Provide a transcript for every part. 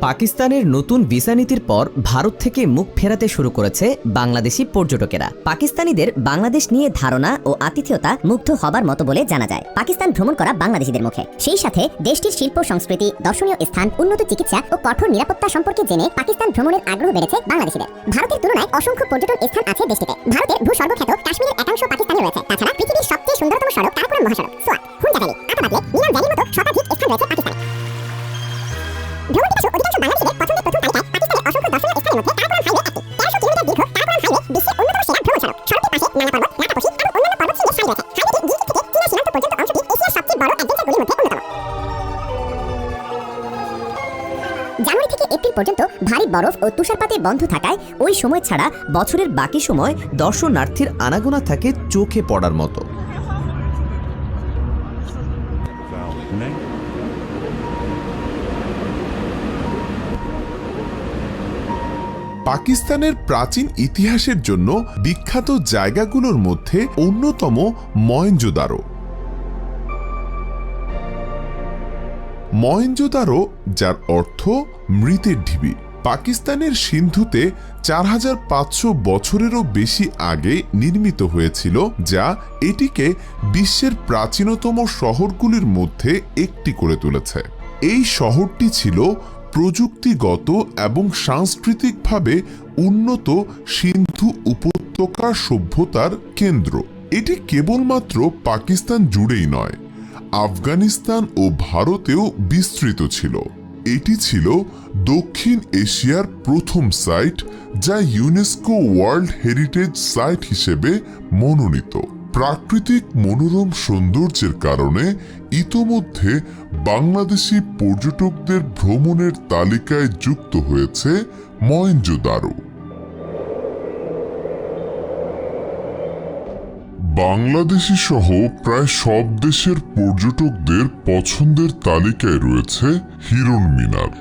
পাকিস্তানের নতুন ভিসা নীতির পর ভারত থেকে মুখ ফেরাতে শুরু করেছে বাংলাদেশি পর্যটকেরা। পাকিস্তানিদের বাংলাদেশ নিয়ে ধারণা ও আতিথেয়তা মুগ্ধ হবার মতো বলে জানা যায় পাকিস্তান ভ্রমণ করা বাংলাদেশিদের মুখে। সেই সাথে দেশটির শিল্প সংস্কৃতি, দর্শনীয় স্থান, উন্নত চিকিৎসা ও কঠোর নিরাপত্তা সম্পর্কে জেনে পাকিস্তান ভ্রমণের আগ্রহ বেড়েছে বাংলাদেশিদের। ভারতের তুলনায় অসংখ্য পর্যটন স্থান আছে দেশটিতে। ভারতের ভূসর্গখ্যাত কাশ্মীরের একাংশ পাকিস্তানে রয়েছে। তাছাড়া পৃথিবীর সবচেয়ে সুন্দরতম সড়ক কারাকোরাম মহাসড়ক, সোয়াত, হুনজা ভ্যালি, আতাবাদলে, মিনাম ভ্যালির মতো শতাধিক স্থান রয়েছে পাকিস্তানে। ভ্রমণ পিপাসু অধিকাংশ বাংলাদেশিদের পছন্দের প্রথম তালিকায় পাকিস্তানের অসংখ্য দর্শনীয় স্থানের মধ্যে কারাকোরাম হাইওয়ে একটি। 1300 কিলোমিটার দীর্ঘ কারাকোরাম হাইওয়ে বিশ্বের অন্যতম সেরা ভ্রমণ সড়ক। সড়কটির পাশে নানা পর্বত, লাটাপসি এবং অন্যান্য পর্বতশৃঙ্গের সারি রয়েছে। হাইওয়েটি গিলগিট থেকে চীনা সীমান্ত পর্যন্ত অংশটি এশিয়ার সবচেয়ে বড় অ্যাডভেঞ্চারগুলির মধ্যে অন্যতম। জানুয়ারি থেকে এপ্রিল পর্যন্ত ভারী বরফ ও তুষারপাতে বন্ধ থাকায় ওই সময় ছাড়া বছরের বাকি সময় দর্শনার্থীর আনাগোনা থাকে চোখে পড়ার মতো। পাকিস্তানের প্রাচীন ইতিহাসের জন্য বিখ্যাত জায়গাগুলোর মধ্যে অন্যতম মহেঞ্জোদারো। মহেঞ্জোদারো, যার অর্থ মৃতের ঢিবি, পাকিস্তানের সিন্ধুতে 4500 বছরেরও বেশি আগে নির্মিত হয়েছিল, যা এটিকে বিশ্বের প্রাচীনতম শহরগুলির মধ্যে একটি করে তুলেছে। এই শহরটি ছিল প্রযুক্তিগত এবং সাংস্কৃতিকভাবে উন্নত সিন্ধু উপত্যকার সভ্যতার কেন্দ্র। এটি কেবলমাত্র পাকিস্তান জুড়েই নয়, আফগানিস্তান ও ভারতেও বিস্তৃত ছিল। এটি ছিল দক্ষিণ এশিয়ার প্রথম সাইট যা ইউনেস্কো ওয়ার্ল্ড হেরিটেজ সাইট হিসেবে মনোনীত। প্রাকৃতিক মনোরম সৌন্দর্যের কারণে ইতোমধ্যে বাংলাদেশি পর্যটকদের ভ্রমণের তালিকায় যুক্ত হয়েছে মহেঞ্জোদারো। বাংলাদেশি সহ প্রায় সব দেশের পর্যটকদের পছন্দের তালিকায় রয়েছে হিরণ মিনার।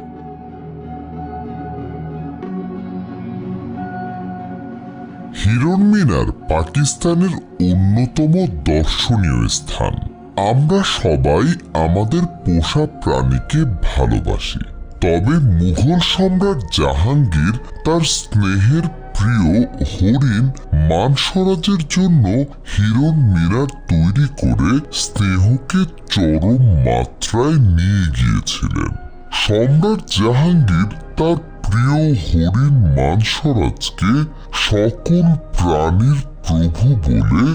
হিরণ মিনার পাকিস্তানের অন্যতম দর্শনীয় স্থান। আমরা সবাই আমাদের পোষা প্রাণীকে ভালোবাসি, তবে মুঘল সম্রাট জাহাঙ্গীর তার স্নেহের প্রিয় হরিণ মানসরাজের জন্য হিরণ মিনার তৈরি করে স্নেহকে চরম মাত্রায় নিয়ে গিয়েছিলেন। সম্রাট জাহাঙ্গীর তার প্রিয় হরিণ মানসরাজকে সকল প্রাণীর প্রভু বলে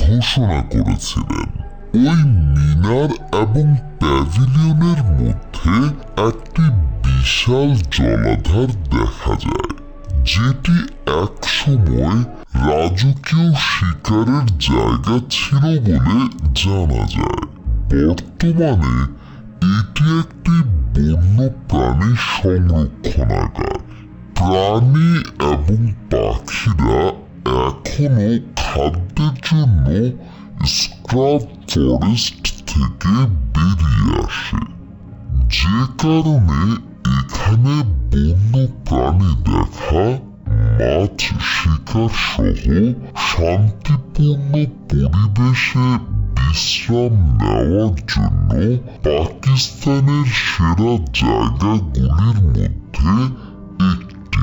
ঘোষণা করেছিলেন। ওই মিনার এবং প্যাভিলিয়নের মধ্যে একটি বিশাল জলাধার দেখা যায়, যেটি একসময় রাজকীয় শিকারের জায়গা ছিল বলে জানা যায়। বর্তমানে এটি একটি বন্য প্রাণী সংরক্ষণাগার। প্রাণী এবং পাখিরা এখনো খাদ্যের জন্য স্ক্রাব ফরেস্ট থেকে বেরিয়ে আসে, যে কারণে এখানে বন্য প্রাণী দেখা, মাছ শিকার সহ শান্তিপূর্ণ পরিবেশে বিশ্রাম নেওয়ার জন্য পাকিস্তানের সেরা জায়গাগুলির মধ্যে একটি।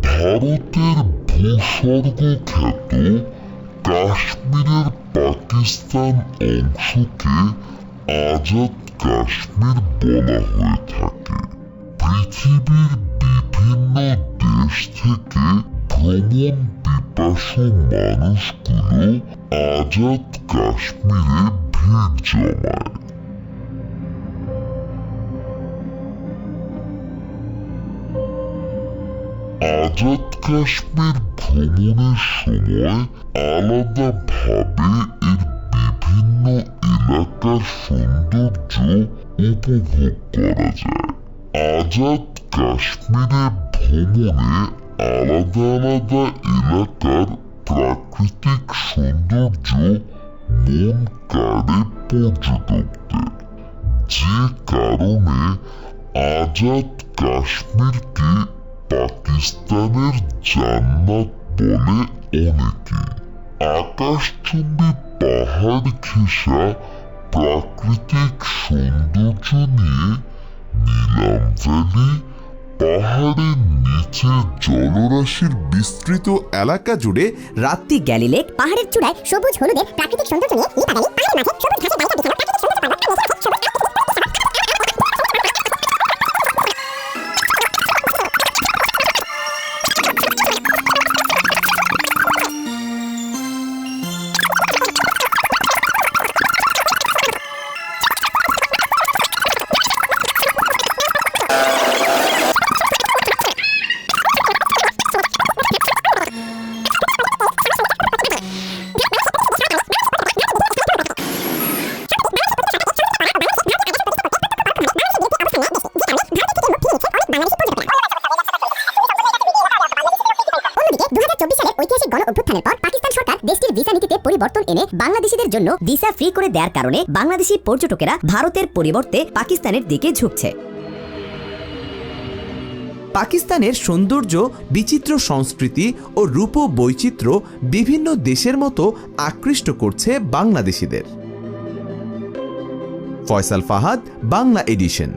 ভারতের ভূস্বর্গখ্যাত কাশ্মীরের পাকিস্তান অংশকে আজাদ কাশ্মীর বলা হয়ে থাকে। পৃথিবীর বিভিন্ন দেশ থেকে ভ্রমণ পিপাসু মানুষগুলো আজাদ কাশ্মীরে ভিড় জমায়। আজাদ কাশ্মীর ভ্রমণের সময় আলাদাভাবে এর বিভিন্ন এলাকার সৌন্দর্য উপভোগ করা যায়। আজাদ কাশ্মীরে ভ্রমণে আলাদা আলাদা এলাকার প্রাকৃতিক সৌন্দর্য মন কাড়ে পর্যটকদের, যে কারণে আজাদ কাশ্মীরকে পাকিস্তানের জান্নাত বলে অনেকে। আকাশচুম্বী পাহাড় ঘেঁষা প্রাকৃতিক সৌন্দর্য নিয়ে নীলাম ভ্যালি, পাহাড়ের নিচে জলরাশির বিস্তৃত এলাকা জুড়ে রাত্রি গ্যালিলেক, পাহাড়ের চূড়ায় সবুজ হলুদের প্রাকৃতিক সৌন্দর্য নিয়ে লিপাগালি, পাহাড়ের মাঝে সবুজ ঘাসের জায়গা বিছানো প্রাকৃতিক সৌন্দর্য। পাকিস্তান সরকার দেশটির ভিসা নীতিতে পরিবর্তন এনে বাংলাদেশিদের জন্য ভিসা ফ্রি করে দেওয়ার কারণে বাংলাদেশি পর্যটকেরা ভারতের পরিবর্তে পাকিস্তানের দিকে ঝুঁকছে। পাকিস্তানের সৌন্দর্য, বিচিত্র সংস্কৃতি ও রূপ বৈচিত্র্য বিভিন্ন দেশের মতো আকৃষ্ট করছে বাংলাদেশিদের। ফয়সাল ফাহাদ, বাংলা এডিশন।